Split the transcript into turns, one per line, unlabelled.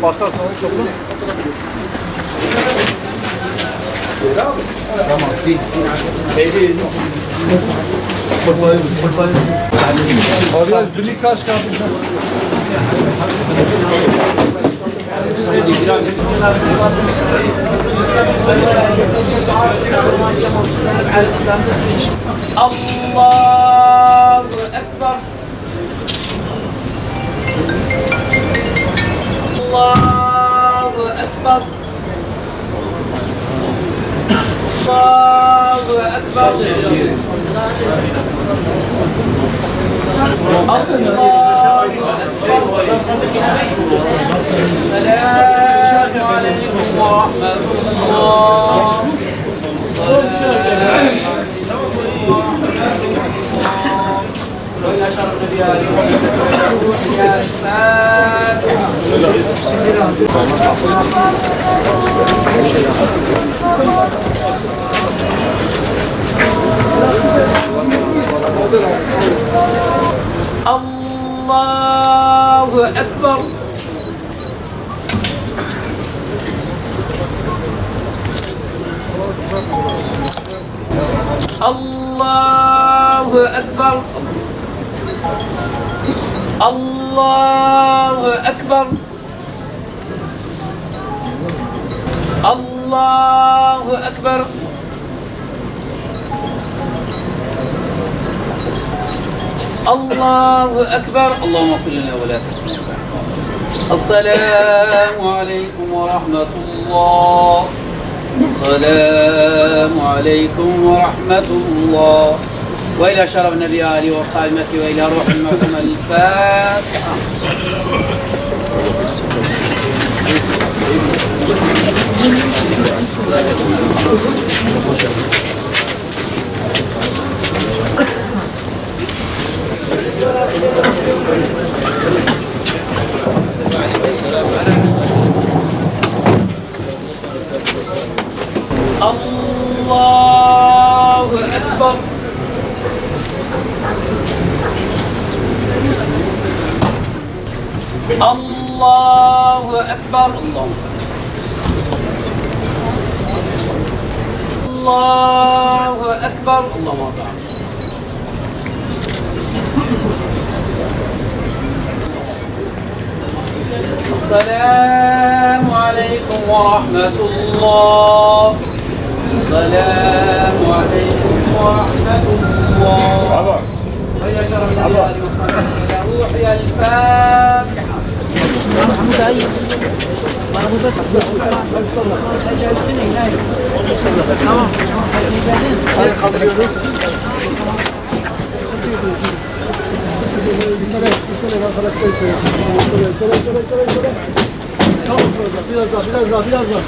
Basar sonra toplu. Tamam. Değil. Abi dün kaç kaldı?
Allahu Ekber. Allahu Ekber. Allahu Ekber. Selamun aleyküm ve rahmetullah. Allahu Ekber. Allahu Ekber. Allahu Ekber. Allahu Ekber. Allahu Ekber. Allahümme affir lana ve la tehzina. Esselamu aleyküm ve rahmetullah. Esselamu aleyküm ve rahmetullah. Ve ila şeref nebi Ali ve salimeti ve ila ruhul mu'temel Fatiha. Allahu Ekber. Allahu Ekber. Allahu Ekber. Allahu Ekber. Esselamu aleyküm ve rahmetullah. Esselamu aleyküm ve rahmetullah.
Allah.
Ve ya şeref nebi Ali ve sahibi ila ruhiyel Fatiha.
محمود أي محمود tamam.
Hadi kaldırıyoruz. Tamam şurada. Biraz daha. Allah.